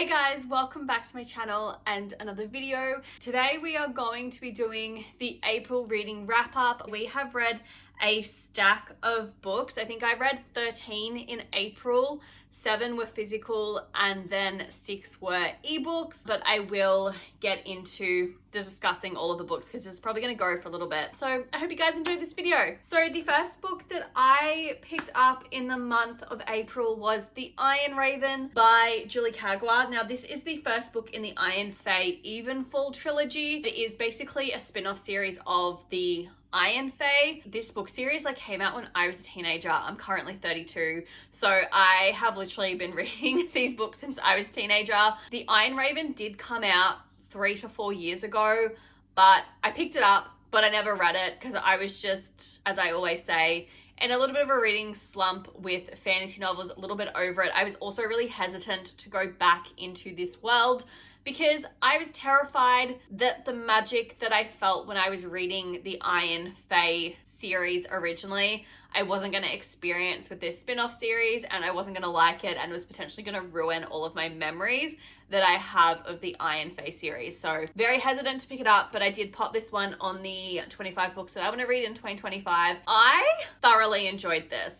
Hey guys, welcome back to my channel and another video. Today we are going to be doing the April reading wrap up. We have read a stack of books. I think I read 13 in April, 7 were physical and then 6 were ebooks, but I will get into discussing all of the books because it's probably going to go for a little bit. So I hope you guys enjoyed this video. So the first book that I picked up in the month of April was The Iron Raven by Julie Kagawa. Now this is the first book in the Iron Fae Evenfall trilogy. It is basically a spin-off series of the Iron Fae. This book series came out when I was a teenager. I'm currently 32, so I have literally been reading these books since I was a teenager. The Iron Raven did come out 3 to 4 years ago, but I picked it up, but I never read it because I was just, as I always say, in a little bit of a reading slump with fantasy novels, a little bit over it. I was also really hesitant to go back into this world because I was terrified that the magic that I felt when I was reading the Iron Fae series originally, I wasn't going to experience with this spin-off series, and I wasn't going to like it, and it was potentially going to ruin all of my memories that I have of the Iron Fae series. So very hesitant to pick it up, but I did pop this one on the 25 books that I want to read in 2025. I thoroughly enjoyed this.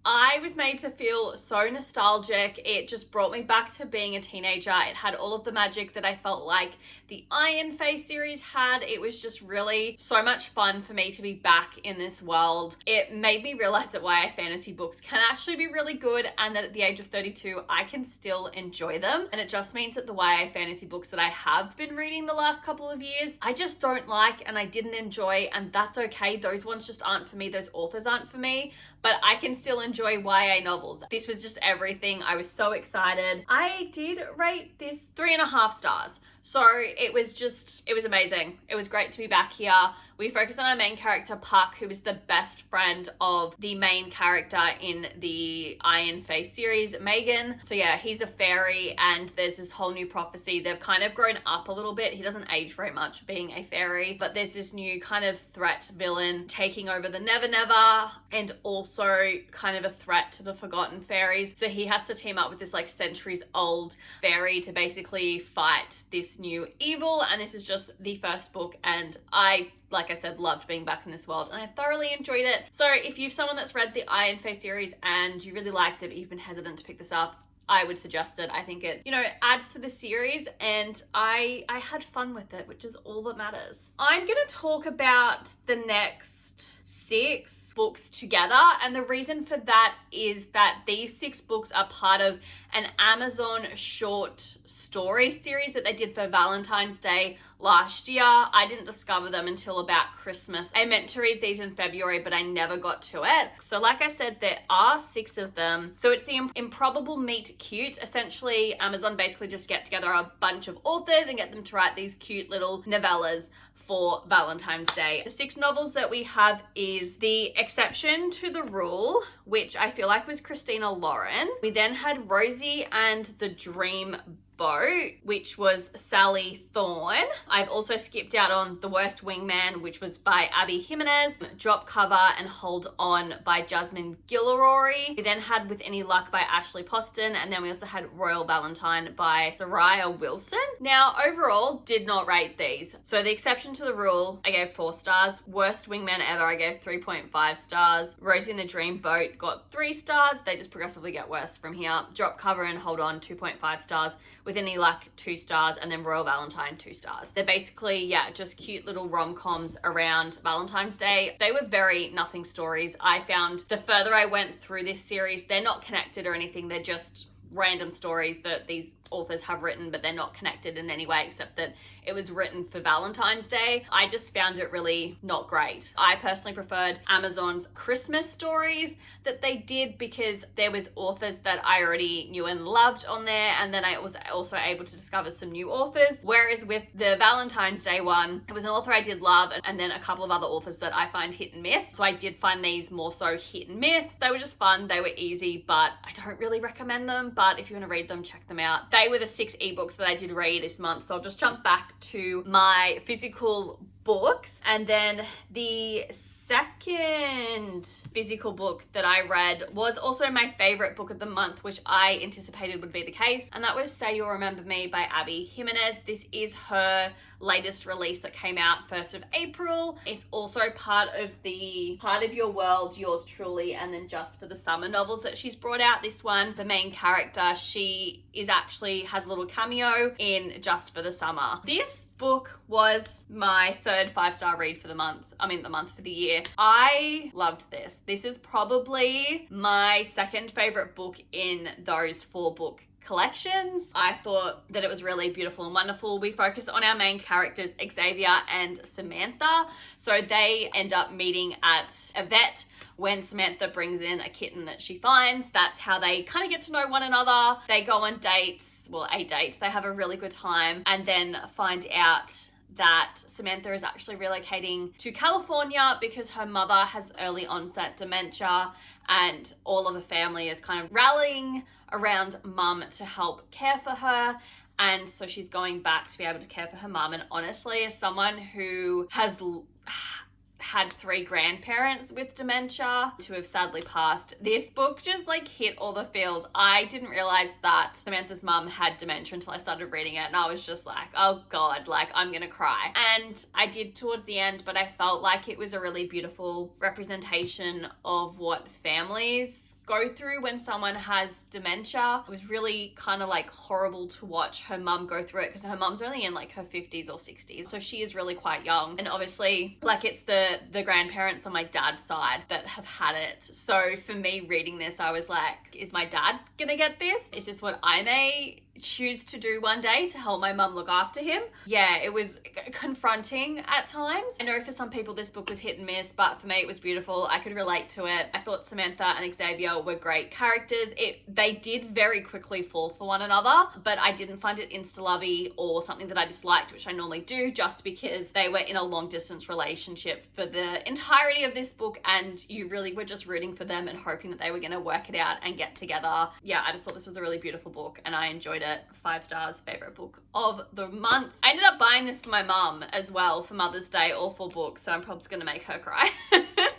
I was made to feel so nostalgic. It just brought me back to being a teenager. It had all of the magic that I felt like the Iron Fae series had. It was just really so much fun for me to be back in this world. It made me realize that YA fantasy books can actually be really good, and that at the age of 32, I can still enjoy them. And it just means that the YA fantasy books that I have been reading the last couple of years, I just don't like and I didn't enjoy, and that's okay. Those ones just aren't for me. Those authors aren't for me. But I can still enjoy YA novels. This was just everything. I was so excited. I did rate this 3.5 stars. So it was amazing. It was great to be back here. We focus on our main character, Puck, who is the best friend of the main character in the Iron Fae series, Megan. So yeah, he's a fairy and there's this whole new prophecy. They've kind of grown up a little bit. He doesn't age very much being a fairy, but there's this new kind of threat villain taking over the Never Never, and also kind of a threat to the Forgotten Fairies. So he has to team up with this centuries old fairy to basically fight this new evil. And this is just the first book, and I, like I said, loved being back in this world and I thoroughly enjoyed it. So if you're someone that's read the Iron Fae series and you really liked it but you've been hesitant to pick this up, I would suggest it. I think it, adds to the series, and I had fun with it, which is all that matters. I'm going to talk about the next 6 books together, and the reason for that is that these 6 books are part of an Amazon short story series that they did for Valentine's Day last year. I didn't discover them until about Christmas. I meant to read these in February, but I never got to it. So like I said, there are 6 of them. So it's the Improbable Meet Cute. Essentially, Amazon basically just get together a bunch of authors and get them to write these cute little novellas for Valentine's Day. The 6 novels that we have is The Exception to the Rule, which I feel like was Christina Lauren. We then had Rosie and the Dream Boat, which was Sally Thorne. I've also skipped out on The Worst Wingman, which was by Abby Jimenez, Drop Cover and Hold On by Jasmine Guillory. We then had With Any Luck by Ashley Poston, and then we also had Royal Valentine by Soraya Wilson. Now, overall, did not rate these. So The Exception to the Rule, I gave 4 stars. Worst Wingman Ever, I gave 3.5 stars. Rosie and the Dream Boat got 3 stars. They just progressively get worse from here. Drop Cover and Hold On, 2.5 stars. With Any Luck, 2 stars, and then Royal Valentine, 2 stars. They're basically, just cute little rom-coms around Valentine's Day. They were very nothing stories. I found the further I went through this series, they're not connected or anything. They're just random stories that these authors have written, but they're not connected in any way except that it was written for Valentine's Day. I just found it really not great. I personally preferred Amazon's Christmas stories that they did because there was authors that I already knew and loved on there, and then I was also able to discover some new authors. Whereas with the Valentine's Day one, it was an author I did love and then a couple of other authors that I find hit and miss. So I did find these more so hit and miss. They were just fun, they were easy, but I don't really recommend them. But if you want to read them, check them out. They were the 6 ebooks that I did read this month, so I'll just jump back to my physical books. And then the second physical book that I read was also my favorite book of the month, which I anticipated would be the case, and that was Say You'll Remember Me by Abby Jimenez. This is her latest release that came out 1st of April. It's also part of the Part of Your World, Yours Truly, and then Just for the Summer novels that she's brought out. This one, the main character, she is actually has a little cameo in Just for the Summer. This book was my third 5-star read for the month. For the year. I loved this. This is probably my second favorite book in those 4 book collections. I thought that it was really beautiful and wonderful. We focus on our main characters, Xavier and Samantha. So they end up meeting at a vet when Samantha brings in a kitten that she finds. That's how they kind of get to know one another. They go on dates, a date. They have a really good time and then find out that Samantha is actually relocating to California because her mother has early onset dementia, and all of the family is kind of rallying around mum to help care for her. And so she's going back to be able to care for her mum. And honestly, as someone who has had 3 grandparents with dementia who have sadly passed, this book just hit all the feels. I didn't realize that Samantha's mum had dementia until I started reading it, and I was just like, oh god, I'm gonna cry. And I did towards the end, but I felt like it was a really beautiful representation of what families go through when someone has dementia. It was really kind of horrible to watch her mum go through it, because her mum's only in her 50s or 60s, so she is really quite young. And obviously it's the grandparents on my dad's side that have had it. So for me reading this, I was like, is my dad gonna get this? Is this what I may choose to do one day to help my mum look after him? Yeah, it was confronting at times. I know for some people this book was hit and miss, but for me it was beautiful. I could relate to it. I thought Samantha and Xavier were great characters. They did very quickly fall for one another, but I didn't find it insta-lovey or something that I disliked, which I normally do, just because they were in a long distance relationship for the entirety of this book, and you really were just rooting for them and hoping that they were going to work it out and get together. Yeah, I just thought this was a really beautiful book and I enjoyed it. 5 stars, favorite book of the month. I ended up buying this for my mum as well for Mother's Day, all 4 books, so I'm probably gonna make her cry.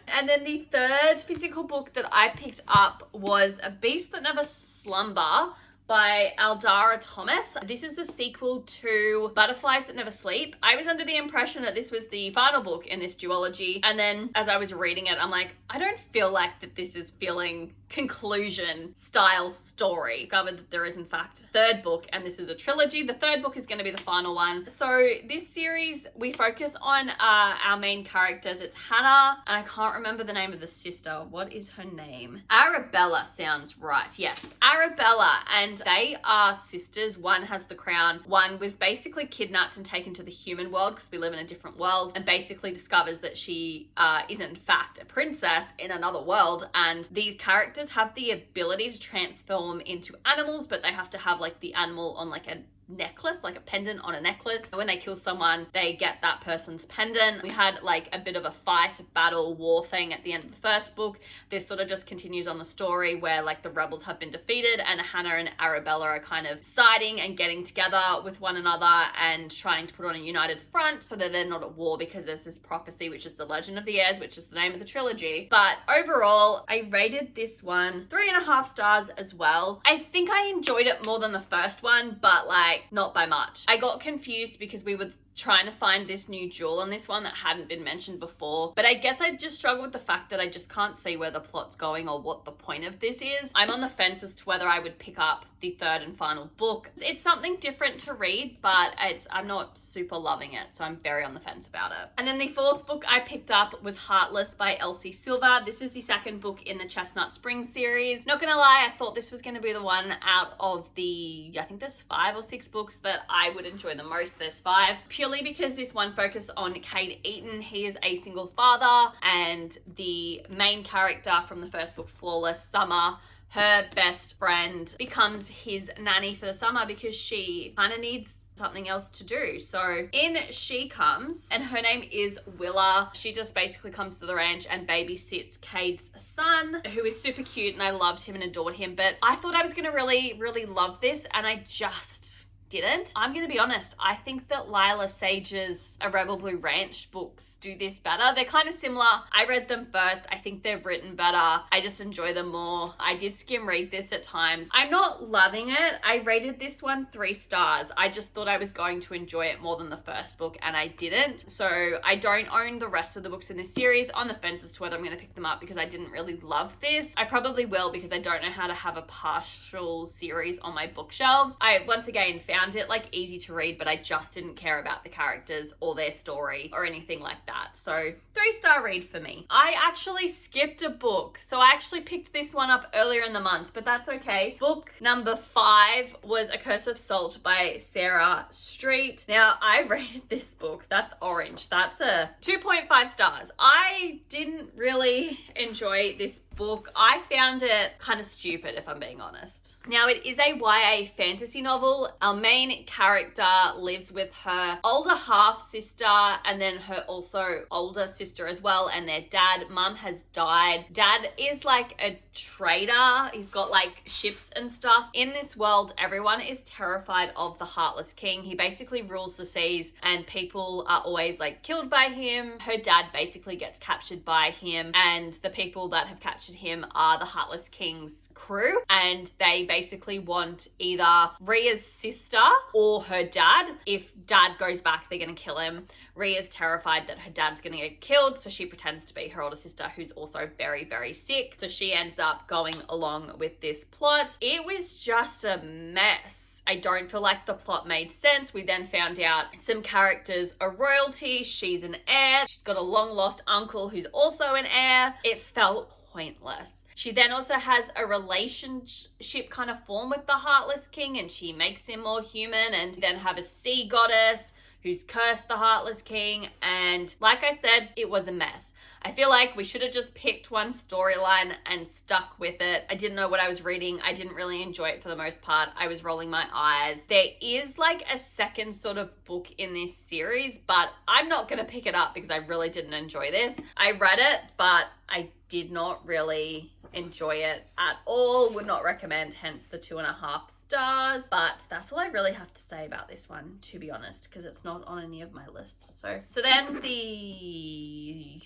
And then the third physical book that I picked up was A Beast That Never Slumber by Aldara Thomas. This is the sequel to Butterflies That Never Sleep. I was under the impression that this was the final book in this duology, and then as I was reading it, I'm like, I don't feel like that this is feeling conclusion style story. Discovered that there is in fact a 3rd book, and this is a trilogy. The 3rd book is going to be the final one. So this series, we focus on our main characters. It's Hannah, and I can't remember the name of the sister. What is her name? Arabella sounds right. Yes, Arabella, and they are sisters. One has the crown. One was basically kidnapped and taken to the human world because we live in a different world, and basically discovers that she is in fact a princess in another world. And these characters have the ability to transform into animals, but they have to have the animal on a necklace, a pendant on a necklace. And when they kill someone, they get that person's pendant. We had a bit of a fight, battle, war thing at the end of the 1st book. This sort of just continues on the story where the rebels have been defeated, and Hannah and Arabella are kind of siding and getting together with one another and trying to put on a united front so that they're not at war, because there's this prophecy, which is the Legend of the Heirs, which is the name of the trilogy. But overall, I rated this one 3.5 stars as well. I think I enjoyed it more than the first one, but not by much. I got confused because we were trying to find this new jewel on this one that hadn't been mentioned before, but I guess I just struggle with the fact that I just can't see where the plot's going or what the point of this is. I'm on the fence as to whether I would pick up the 3rd and final book. It's something different to read, but I'm not super loving it, so I'm very on the fence about it. And then the 4th book I picked up was Heartless by Elsie Silver. This is the 2nd book in the Chestnut Springs series. Not gonna lie, I thought this was gonna be the one out of the, I think there's 5 or 6 books that I would enjoy the most. There's 5, purely because this one focused on Cade Eaton. He is a single father, and the main character from the 1st book, Flawless, Summer, her best friend, becomes his nanny for the summer because she kind of needs something else to do. So in she comes, and her name is Willa. She just basically comes to the ranch and babysits Cade's son, who is super cute, and I loved him and adored him. But I thought I was gonna really love this, and I just didn't. I'm gonna be honest, I think that Lila Sage's A Rebel Blue Ranch books do this better. They're kind of similar. I read them first. I think they're written better. I just enjoy them more. I did skim read this at times. I'm not loving it. I rated this one 3 stars. I just thought I was going to enjoy it more than the first book, and I didn't. So I don't own the rest of the books in this series. On the fence as to whether I'm going to pick them up because I didn't really love this. I probably will because I don't know how to have a partial series on my bookshelves. I once again found it like easy to read, but I just didn't care about the characters or their story or anything like that. So 3-star read for me. I actually skipped a book. So I actually picked this one up earlier in the month, but that's okay. Book number 5 was A Curse of Salt by Sarah Street. Now I rated this book. That's orange. That's a 2.5 stars. I didn't really enjoy this book. I found it kind of stupid, if I'm being honest. Now, it is a YA fantasy novel. Our main character lives with her older half-sister and then her also older sister as well, and their dad. Mum has died. Dad is like a trader. He's got like ships and stuff. In this world, everyone is terrified of the Heartless King. He basically rules the seas and people are always like killed by him. Her dad basically gets captured by him, and the people that have captured him are the Heartless King's crew, and they basically want either Rhea's sister or her dad. If dad goes back, they're gonna kill him. Rhea's terrified that her dad's gonna get killed, so she pretends to be her older sister who's also very, very sick. So she ends up going along with this plot. It was just a mess. I don't feel like the plot made sense. We then found out some characters are royalty. She's an heir. She's got a long lost uncle who's also an heir. It felt pointless. She then also has a relationship kind of form with the Heartless King, and she makes him more human, and then have a sea goddess who's cursed the Heartless King, and like I said, it was a mess. I feel like we should have just picked one storyline and stuck with it. I didn't know what I was reading. I didn't really enjoy it for the most part. I was rolling my eyes. There is like a second sort of book in this series, but I'm not going to pick it up because I really didn't enjoy this. I read it, but I did not really enjoy it at all. Would not recommend, hence the 2.5 stars. But that's all I really have to say about this one, to be honest, because it's not on any of my lists. So then the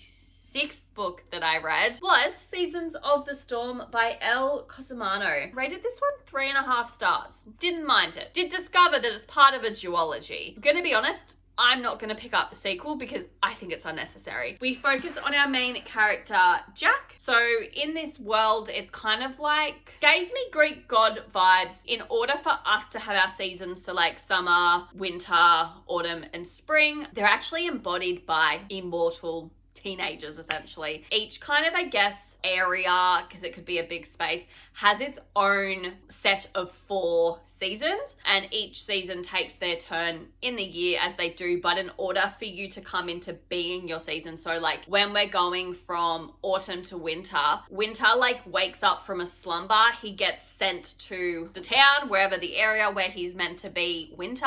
6th book that I read was Seasons of the Storm by Elle Cosimano. Rated this one 3.5 stars. Didn't mind it. Did discover that it's part of a duology. I'm gonna be honest, I'm not going to pick up the sequel because I think it's unnecessary. We focus on our main character, Jack. So in this world, it's kind of like, gave me Greek god vibes. In order for us to have our seasons, so like summer, winter, autumn, and spring, they're actually embodied by immortal teenagers, essentially. Each kind of, I guess, area, because it could be a big space, has its own set of 4 seasons, and each season takes their turn in the year as they do. But in order for you to come into being your season, so like when we're going from autumn to winter like wakes up from a slumber, he gets sent to the town, wherever the area where he's meant to be winter,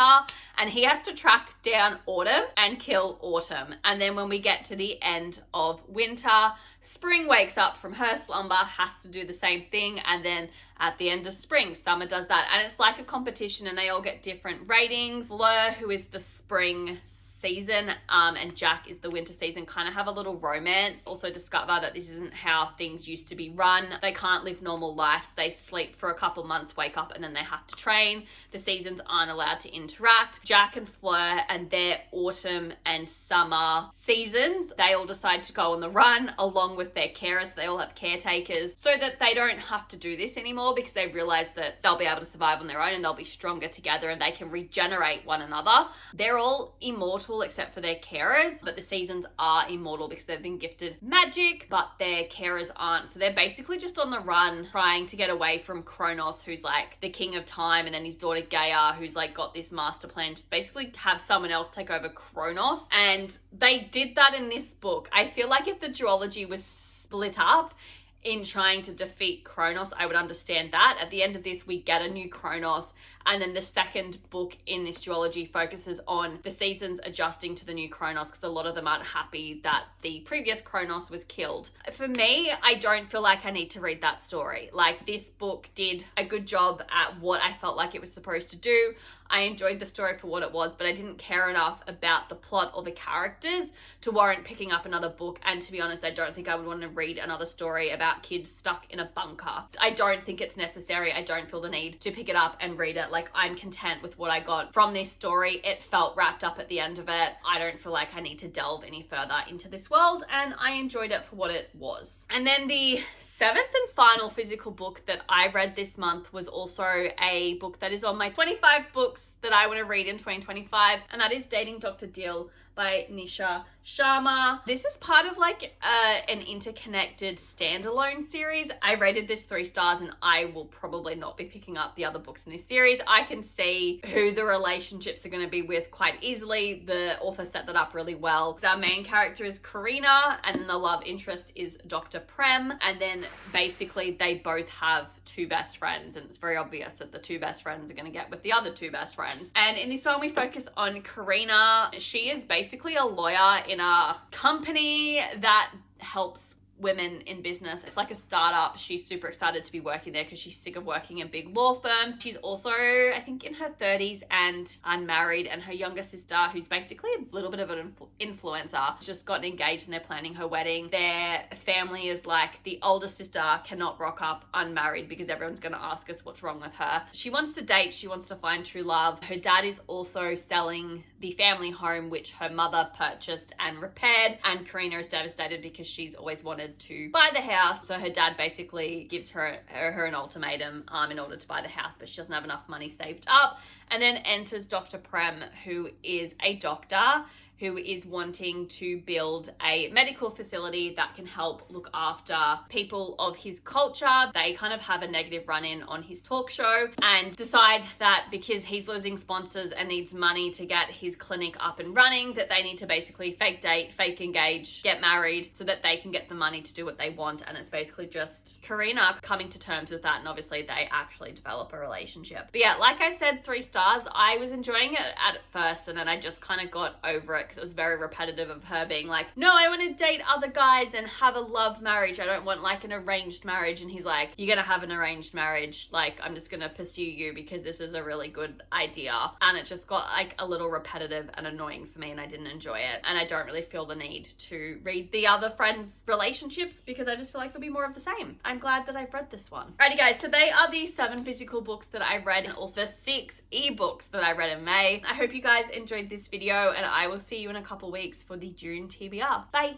and he has to track down autumn and kill autumn. And then when we get to the end of winter, spring wakes up from her slumber, has to do the same thing, and then at the end of spring, summer does that. And it's like a competition, and they all get different ratings. Fleur, who is the spring season, and Jack is the winter season, kind of have a little romance. Also discover that this isn't how things used to be run. They can't live normal lives. They sleep for a couple months, wake up, and then they have to train. The seasons aren't allowed to interact. Jack and Fleur and their autumn and summer seasons, they all decide to go on the run along with their carers. They all have caretakers so that they don't have to do this anymore, because they realize that they'll be able to survive on their own and they'll be stronger together and they can regenerate one another. They're all immortal except for their carers, but the seasons are immortal because they've been gifted magic, but their carers aren't. So they're basically just on the run trying to get away from Kronos, who's like the king of time, and then his daughter Gaia, who's like got this master plan to basically have someone else take over Kronos. And they did that in this book. I feel like if the duology was split up in trying to defeat Kronos, I would understand that. At the end of this, we get a new Kronos, and then the second book in this duology focuses on the seasons adjusting to the new Kronos, because a lot of them aren't happy that the previous Kronos was killed. For me, I don't feel like I need to read that story. Like, this book did a good job at what I felt like it was supposed to do. I enjoyed the story for what it was, but I didn't care enough about the plot or the characters to warrant picking up another book. And to be honest, I don't think I would want to read another story about kids stuck in a bunker. I don't think it's necessary. I don't feel the need to pick it up and read it. Like, I'm content with what I got from this story. It felt wrapped up at the end of it. I don't feel like I need to delve any further into this world, and I enjoyed it for what it was. And then the seventh and final physical book that I read this month was also a book that is on my 25 books that I want to read in 2025, and that is Dating Dr. Dill by Nisha Sharma. This is part of like an interconnected standalone series. I rated this 3 stars, and I will probably not be picking up the other books in this series. I can see who the relationships are going to be with quite easily. The author set that up really well. Our main character is Karina, and the love interest is Dr. Prem, and then basically they both have 2 best friends, and it's very obvious that the 2 best friends are going to get with the other 2 best friends. And in this one we focus on Karina. She is basically a lawyer in a company that helps women in business. It's like a startup. She's super excited to be working there because she's sick of working in big law firms. She's also, I think, in her 30s and unmarried, and her younger sister, who's basically a little bit of an influencer, has just gotten engaged and they're planning her wedding. Their family is like, the older sister cannot rock up unmarried because everyone's going to ask us what's wrong with her. She wants to date. She wants to find true love. Her dad is also selling the family home, which her mother purchased and repaired, and Karina is devastated because she's always wanted to buy the house. So her dad basically gives her an ultimatum in order to buy the house, but she doesn't have enough money saved up. And then enters Dr. Prem, who is a doctor who is wanting to build a medical facility that can help look after people of his culture. They kind of have a negative run-in on his talk show and decide that because he's losing sponsors and needs money to get his clinic up and running, that they need to basically fake date, fake engage, get married so that they can get the money to do what they want. And it's basically just Karina coming to terms with that, and obviously they actually develop a relationship. But yeah, like I said, 3 stars. I was enjoying it at first, and then I just kind of got over it because it was very repetitive of her being like, no, I want to date other guys and have a love marriage. I don't want like an arranged marriage. And he's like, you're gonna have an arranged marriage. Like, I'm just gonna pursue you because this is a really good idea. And it just got like a little repetitive and annoying for me, and I didn't enjoy it. And I don't really feel the need to read the other friends' relationships because I just feel like there'll be more of the same. I'm glad that I've read this one. Alrighty guys, so they are the 7 physical books that I read, and also 6 ebooks that I read in May. I hope you guys enjoyed this video, and I will see you in a couple weeks for the June TBR. Bye!